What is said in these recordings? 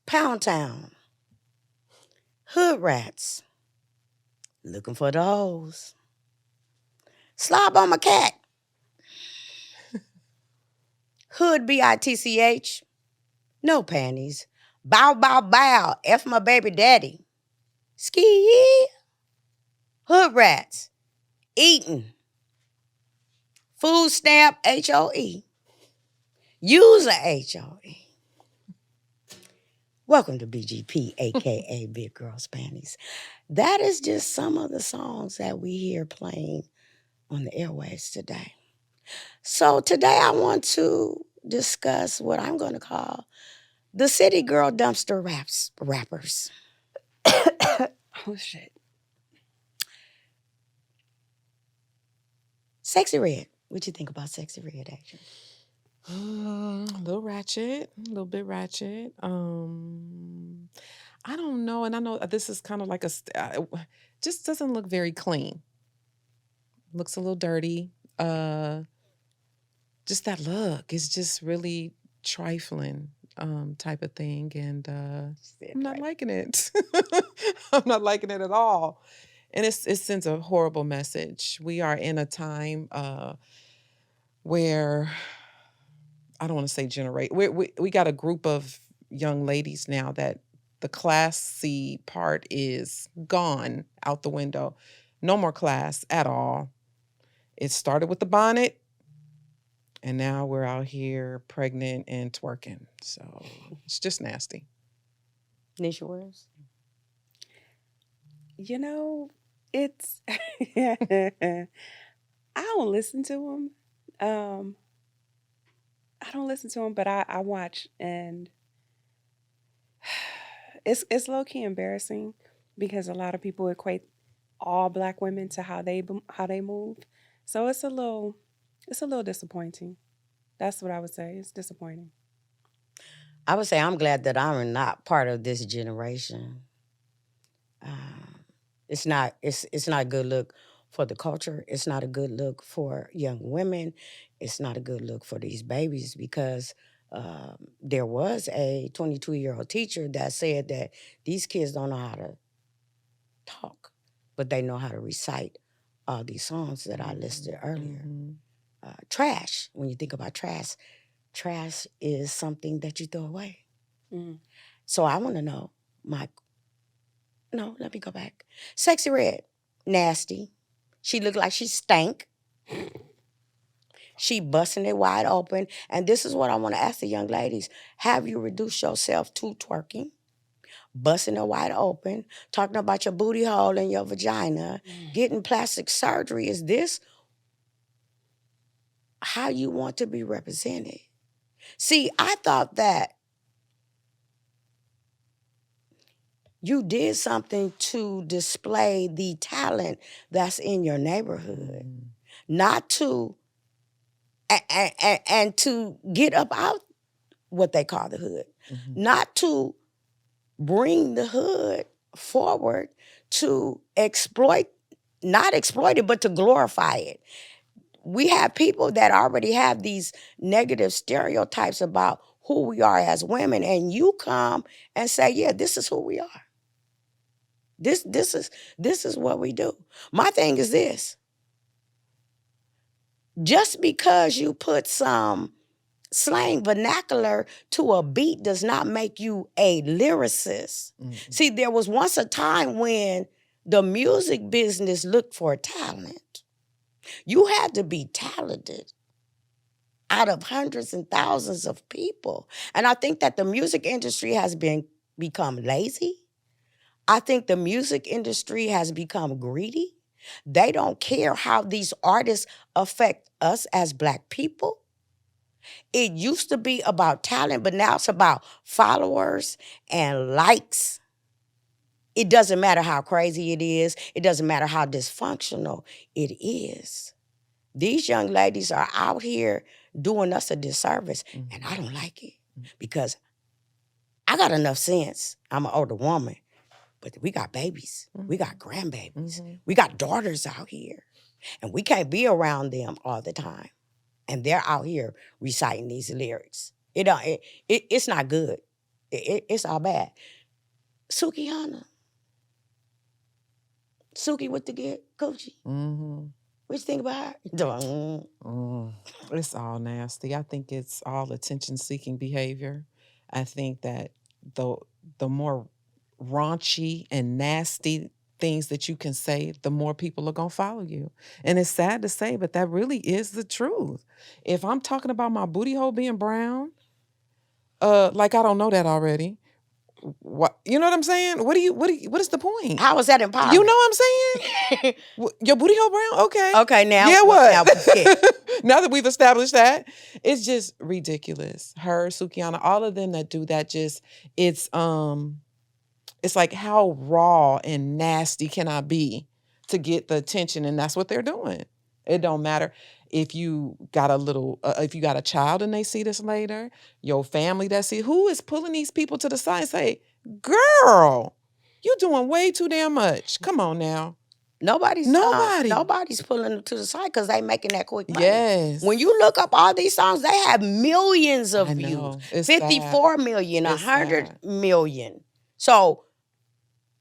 Pound Town, Hood Rats, looking for the hoes. Slob on my cat, Hood Bitch, no panties. Bow, bow, bow, F my baby daddy. Ski, Hood Rats, eating. Food stamp, HOE. User HOE. Welcome to BGP, aka Big Girls Panties. That is just some of the songs that we hear playing on the airwaves today. So today I want to discuss what I'm going to call the city girl dumpster rappers. Oh, shit. Sexy Red. What you think about Sexy Red action? A little ratchet, a little bit ratchet. I don't know, and I know this is kind of like just doesn't look very clean. Looks a little dirty. Just that look is just really trifling, type of thing, and I'm not liking it. I'm not liking it at all, and it sends a horrible message. We are in a time where I don't want to say generate. We got a group of young ladies now that the classy part is gone out the window. No more class at all. It started with the bonnet, and now we're out here pregnant and twerking. So it's just nasty. Nisha Williams? You know, it's I don't listen to them. I don't listen to them, but I watch, and it's low key embarrassing because a lot of people equate all Black women to how they move. So it's a little disappointing. That's what I would say. It's disappointing. I would say I'm glad that I'm not part of this generation. It's not a good look for the culture. It's not a good look for young women. It's not a good look for these babies because there was a 22-year-old teacher that said that these kids don't know how to talk, but they know how to recite all these songs that I listed earlier. Mm-hmm. Trash, when you think about trash is something that you throw away. Mm. So I want to know, let me go back. Sexy Red, nasty. She looked like she stank. She busting it wide open. And this is what I want to ask the young ladies. Have you reduced yourself to twerking? Busting it wide open, talking about your booty hole and your vagina, getting plastic surgery. Is this how you want to be represented? See, I thought that you did something to display the talent that's in your neighborhood, not to and to get up out what they call the hood, not to bring the hood forward to not exploit it, but to glorify it. We have people that already have these negative stereotypes about who we are as women, and you come and say, yeah, this is who we are. This is what we do. My thing is this. Just because you put some slang vernacular to a beat does not make you a lyricist. Mm-hmm. See, there was once a time when the music business looked for talent. You had to be talented out of hundreds and thousands of people. And I think that the music industry has become lazy. I think the music industry has become greedy. They don't care how these artists affect us as Black people. It used to be about talent, but now it's about followers and likes. It doesn't matter how crazy it is. It doesn't matter how dysfunctional it is. These young ladies are out here doing us a disservice, and I don't like it because I got enough sense. I'm an older woman, but we got babies. We got grandbabies. We got daughters out here, and we can't be around them all the time. And they're out here reciting these lyrics. It's not good. It's all bad. Sukihana. Suki with the good coochie. Mm-hmm. What you think about her? It's all nasty. I think it's all attention-seeking behavior. I think that the more raunchy and nasty things that you can say, the more people are gonna follow you. And it's sad to say, but that really is the truth. If I'm talking about my booty hole being brown, like I don't know that already. What, you know what I'm saying? What is the point? How is that empowerment? You know what I'm saying? Your booty hole brown? Okay. Okay, now. Yeah, what? Now, yeah. Now that we've established that, it's just ridiculous. Her, Sukihana, all of them that do that, it's like, how raw and nasty can I be to get the attention? And that's what they're doing. It don't matter if you got if you got a child and they see this later, your family that see, who is pulling these people to the side and say, girl, you doing way too damn much. Come on now. Nobody's pulling them to the side because they making that quick money. Yes. When you look up all these songs, they have millions of views. It's 54 million, 100 million. So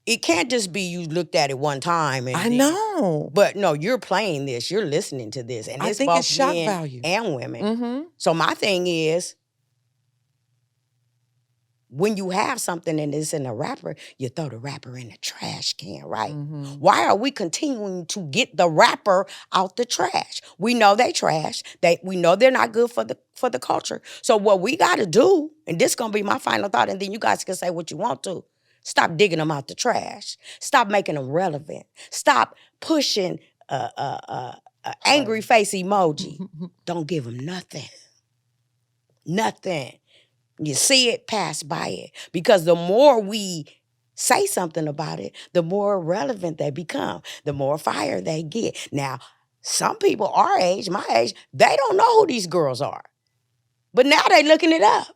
it can't just be you looked at it one time. And I know. But no, you're playing this. You're listening to this. And I it's think both it's shock men value. and women. Mm-hmm. So my thing is, when you have something and it's in a rapper, you throw the rapper in the trash can, right? Mm-hmm. Why are we continuing to get the rapper out the trash? We know they trash. We know they're not good for the culture. So what we got to do, and this is going to be my final thought, and then you guys can say what you want to, stop digging them out the trash. Stop making them relevant. Stop pushing angry face emoji. Don't give them nothing. Nothing. You see it, pass by it. Because the more we say something about it, the more relevant they become, the more fire they get. Now, some people our age, my age, they don't know who these girls are. But now they looking it up.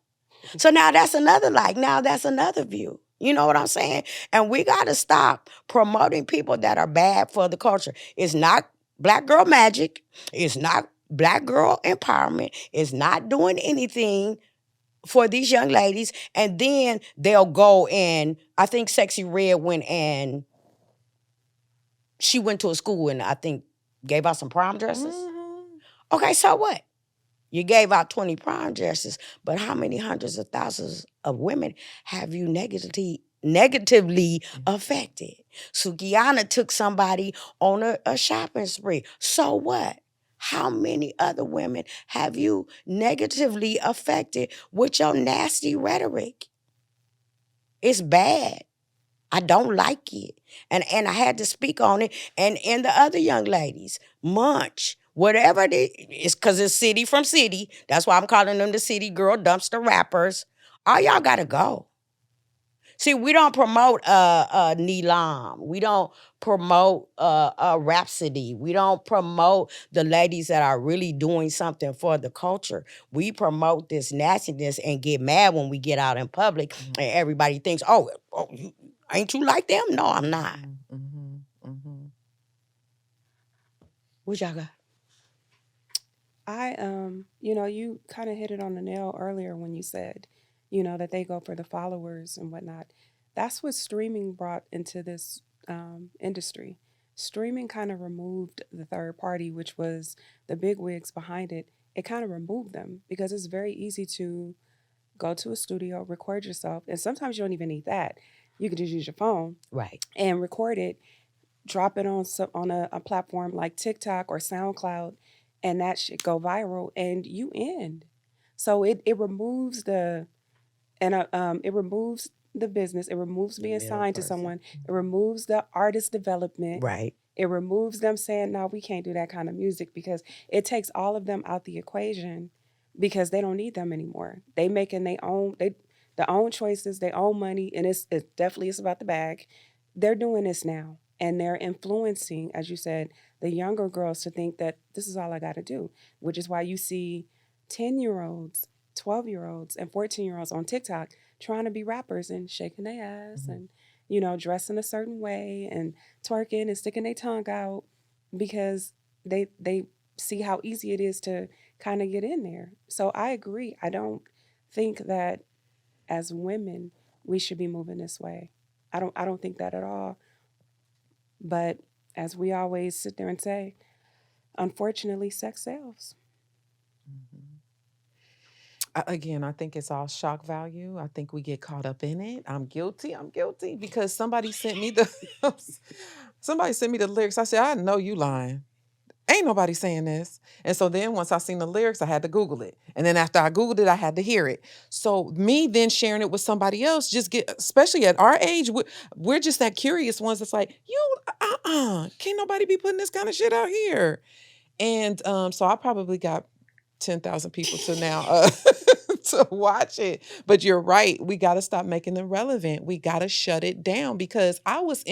So now that's another now that's another view. You know what I'm saying? And we got to stop promoting people that are bad for the culture. It's not black girl magic. It's not black girl empowerment. It's not doing anything for these young ladies. And then they'll go and I think Sexy Red went and she went to a school and I think gave out some prom dresses. Mm-hmm. Okay, so what? You gave out 20 prom dresses, but how many hundreds of thousands of women have you negatively affected? Sukihana took somebody on a shopping spree. So what? How many other women have you negatively affected with your nasty rhetoric? It's bad. I don't like it. And I had to speak on it. And the other young ladies, Munch, whatever it's because it's city from city. That's why I'm calling them the city girl dumpster rappers. All y'all gotta go. See, we don't promote Neelam. We don't promote Rhapsody. We don't promote the ladies that are really doing something for the culture. We promote this nastiness and get mad when we get out in public and everybody thinks, oh ain't you like them? No, I'm not. Mm-hmm. Mm-hmm. What y'all got? You kind of hit it on the nail earlier when you said, that they go for the followers and whatnot. That's what streaming brought into this industry. Streaming kind of removed the third party, which was the bigwigs behind it. It kind of removed them because it's very easy to go to a studio, record yourself, and sometimes you don't even need that. You can just use your phone, right, and record it, drop it on a platform like TikTok or SoundCloud, and that should go viral, and you end. So it removes it removes the business. It removes being signed to someone. It removes the artist development. right. It removes them saying, "No, we can't do that kind of music," because it takes all of them out the equation because they don't need them anymore. They making their own choices, their own money, and it's definitely it's about the bag. They're doing this now, and they're influencing, as you said, the younger girls to think that this is all I got to do, which is why you see 10-year-olds, 12-year-olds, and 14-year-olds on TikTok trying to be rappers and shaking their ass and, dressing a certain way and twerking and sticking their tongue out because they see how easy it is to kind of get in there. So I agree. I don't think that as women, we should be moving this way. I don't think that at all. But as we always sit there and say, unfortunately, sex sells. Again, I think it's all shock value. I think we get caught up in it. I'm guilty. I'm guilty because somebody sent me the somebody sent me the lyrics. I said, I know you lying. Ain't nobody saying this. And so then once I seen the lyrics, I had to Google it. And then after I Googled it, I had to hear it. So me then sharing it with somebody else, just get, especially at our age, we're just that curious ones that's like, can't nobody be putting this kind of shit out here. And so I probably got 10,000 people to now to watch it. But you're right. We got to stop making them relevant. We got to shut it down because I was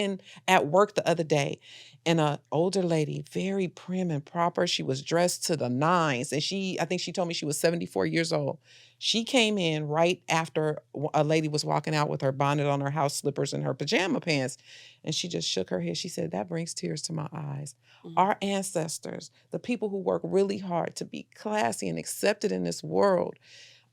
at work the other day and an older lady, very prim and proper. She was dressed to the nines. And I think she told me she was 74 years old. She came in right after a lady was walking out with her bonnet on, her house slippers, and her pajama pants. And she just shook her head. She said, that brings tears to my eyes. Mm-hmm. Our ancestors, the people who work really hard to be classy and accepted in this world,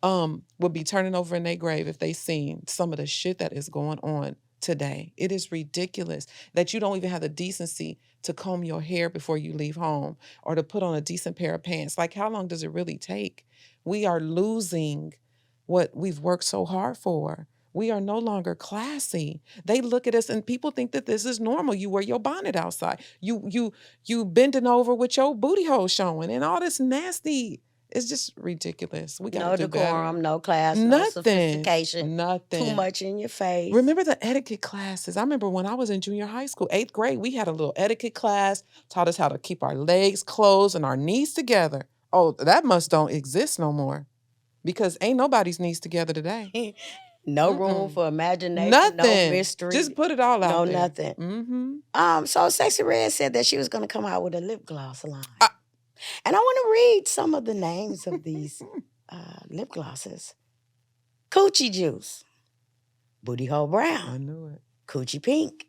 would be turning over in their grave if they seen some of the shit that is going on today. It is ridiculous that you don't even have the decency to comb your hair before you leave home or to put on a decent pair of pants. Like, how long does it really take? We are losing what we've worked so hard for. We are no longer classy. They look at us and people think that this is normal. You wear your bonnet outside. You bending over with your booty hole showing and all this nasty. It's just ridiculous. We got to do better. No decorum, no class, no sophistication. Nothing. Too much in your face. Remember the etiquette classes? I remember when I was in junior high school, 8th grade, we had a little etiquette class, taught us how to keep our legs closed and our knees together. Oh, that don't exist no more because ain't nobody's knees together today. No room for imagination, nothing. No mystery. Just put it all out there. No, nothing. Mm-hmm. So Sexy Red said that she was going to come out with a lip gloss line. And I want to read some of the names of these lip glosses. Coochie Juice, Booty Hole Brown. I knew it. Coochie Pink,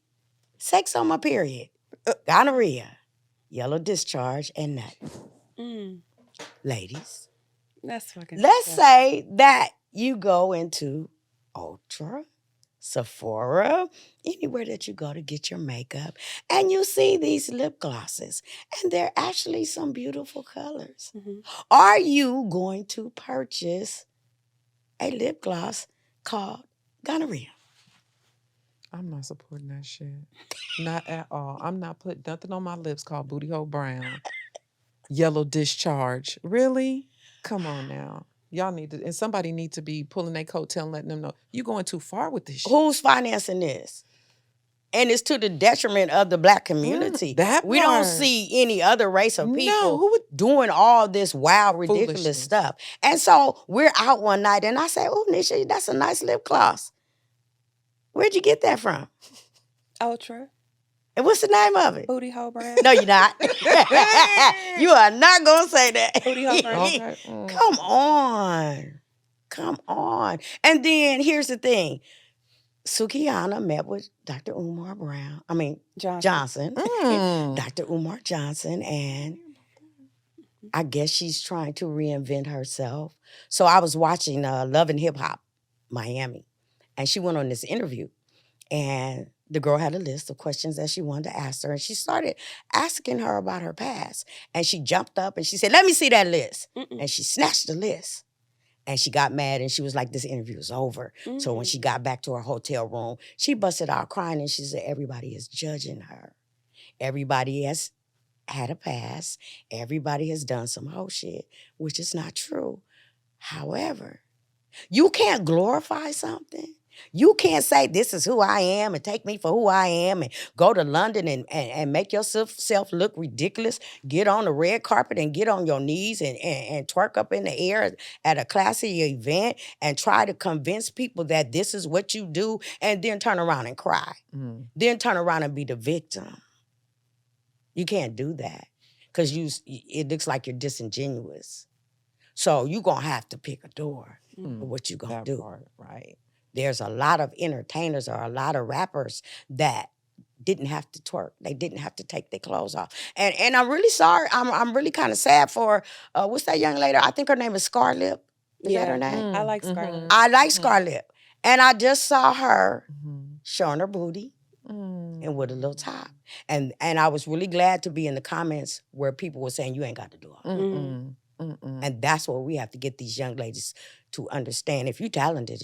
Sex on My Period, Gonorrhea, Yellow Discharge, and Nut. Ladies, that's fucking. Let's say that you go into Ultra, Sephora, anywhere that you go to get your makeup, and you see these lip glosses, and they're actually some beautiful colors. Mm-hmm. Are you going to purchase a lip gloss called Gonorrhea? I'm not supporting that shit. Not at all. I'm not putting nothing on my lips called Booty Hole Brown. Yellow Discharge. Really? Come on now. Y'all need to, and somebody need to be pulling their coattail and letting them know you're going too far with this shit. Who's financing this? And it's to the detriment of the Black community. We don't see any other race of people doing all this wild, ridiculous stuff. And so we're out one night and I say, oh, Nisha, that's a nice lip gloss. Where'd you get that from? Ultra. And what's the name of it? Booty Hole Brown. No, you're not. You are not going to say that. Booty Hole Brown. Okay. Come on. Come on. And then here's the thing. Sukihana met with Dr. Johnson. Dr. Umar Johnson, and I guess she's trying to reinvent herself. So I was watching Love and Hip Hop Miami, and she went on this interview, and the girl had a list of questions that she wanted to ask her, and she started asking her about her past, and she jumped up and she said, let me see that list. And she snatched the list. And she got mad and she was like, this interview is over. Mm-hmm. So when she got back to her hotel room, she busted out crying and she said, everybody is judging her. Everybody has had a past. Everybody has done some whole shit, which is not true. However, you can't glorify something. You can't say this is who I am and take me for who I am and go to London and make yourself look ridiculous. Get on the red carpet and get on your knees and twerk up in the air at a classy event and try to convince people that this is what you do and then turn around and cry. Then turn around and be the victim. You can't do that because it looks like you're disingenuous. So you're going to have to pick a door for what you're going to do. Part, right. There's a lot of entertainers or a lot of rappers that didn't have to twerk. They didn't have to take their clothes off. And I'm really sorry. I'm really kind of sad for, what's that young lady? I think her name is Scarlett. Is that her name? I like Scarlett. I like Scarlett. And I just saw her Mhm. showing her booty Mm. and with a little top. And I was really glad to be in the comments where people were saying, you ain't got to do all that. Mm-mm. Mm-mm. And that's what we have to get these young ladies to understand. If you talented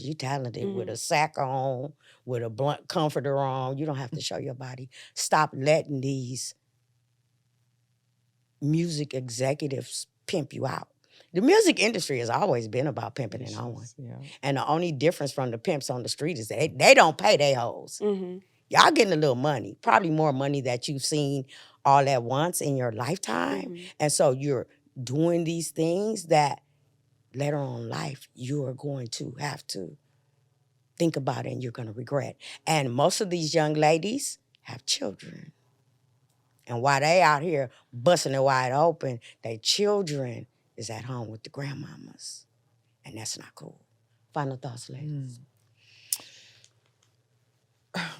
with a sack on, with a blunt comforter on. You don't have to show your body. Stop letting these music executives pimp you out. The music industry has always been about pimping and hoeing. Yeah. And the only difference from the pimps on the street is they don't pay their hoes. Mm-hmm. Y'all getting a little money, probably more money that you've seen all at once in your lifetime. Mm-hmm. And so you're doing these things that later on in life you are going to have to think about it and you're going to regret. And most of these young ladies have children. And while they out here busting it wide open, their children is at home with the grandmamas. And that's not cool. Final thoughts, ladies.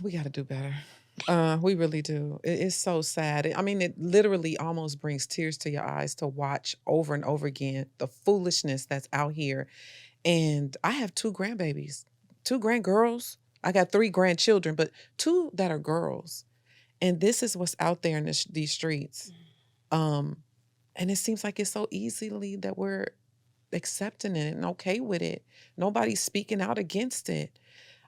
We got to do better. We really do. It's so sad. I mean, it literally almost brings tears to your eyes to watch over and over again the foolishness that's out here. And I have 2 grandbabies, 2 grandgirls. I got 3 grandchildren, but 2 that are girls. And this is what's out there in these streets. And it seems like it's so easily that we're accepting it and okay with it. Nobody's speaking out against it.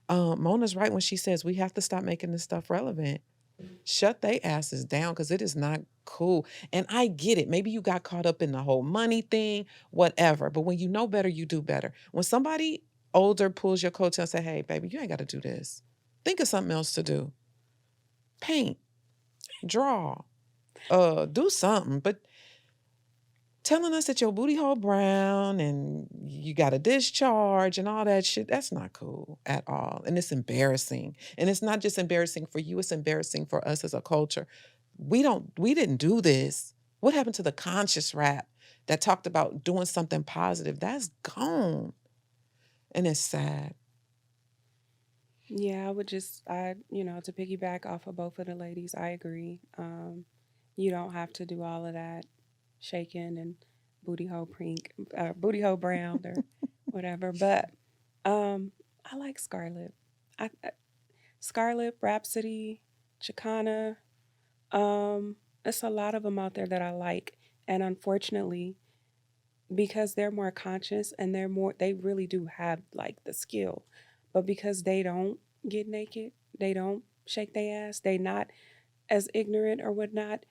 Mona's right when she says we have to stop making this stuff relevant. Shut they asses down because it is not cool. And I get it. Maybe you got caught up in the whole money thing, whatever. But when you know better, you do better. When somebody older pulls your coattail and say, hey, baby, you ain't got to do this. Think of something else to do. Paint, draw, do something. But telling us that your booty hole brown and you got a discharge and all that shit, that's not cool at all. And it's embarrassing. And it's not just embarrassing for you, it's embarrassing for us as a culture. We didn't do this. What happened to the conscious rap that talked about doing something positive? That's gone. And it's sad. Yeah, to piggyback off of both of the ladies, I agree. You don't have to do all of that shaking and booty hole pink, booty hole brown or whatever. But I like Scarlet. Scarlet, Rhapsody, Chicana. It's a lot of them out there that I like. And unfortunately, because they're more conscious and they really do have like the skill. But because they don't get naked, they don't shake their ass, they not as ignorant or whatnot,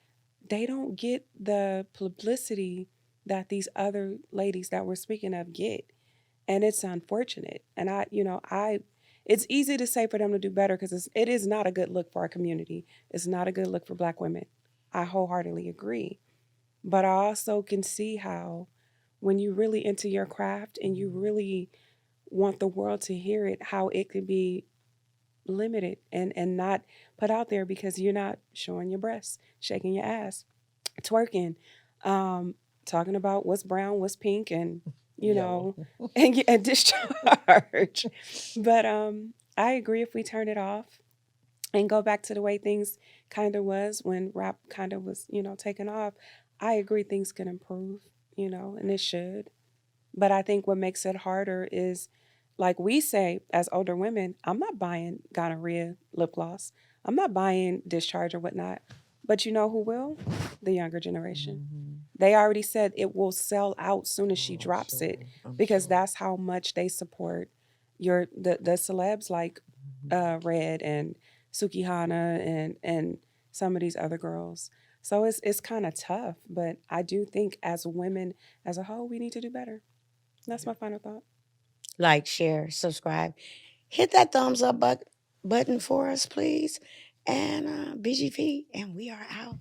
they don't get the publicity that these other ladies that we're speaking of get. And it's unfortunate. And it's easy to say for them to do better because it is not a good look for our community. It's not a good look for Black women. I wholeheartedly agree. But I also can see how when you really into your craft and you really want the world to hear it, how it could be limited and not put out there because you're not showing your breasts, shaking your ass, twerking, talking about what's brown, what's pink, and and discharge. But I agree if we turn it off and go back to the way things kind of was when rap kind of was, taken off. I agree things can improve, and it should. But I think what makes it harder is, like we say as older women, I'm not buying gonorrhea lip gloss. I'm not buying discharge or whatnot. But you know who will? The younger generation. Mm-hmm. They already said it will sell out soon as she drops sure. it I'm because sure. that's how much they support the celebs like Red and Sukihana and some of these other girls. So it's kind of tough, but I do think as women as a whole, we need to do better. That's my final thought. Like, share, subscribe. Hit that thumbs up button for us, please. And BGP, and we are out.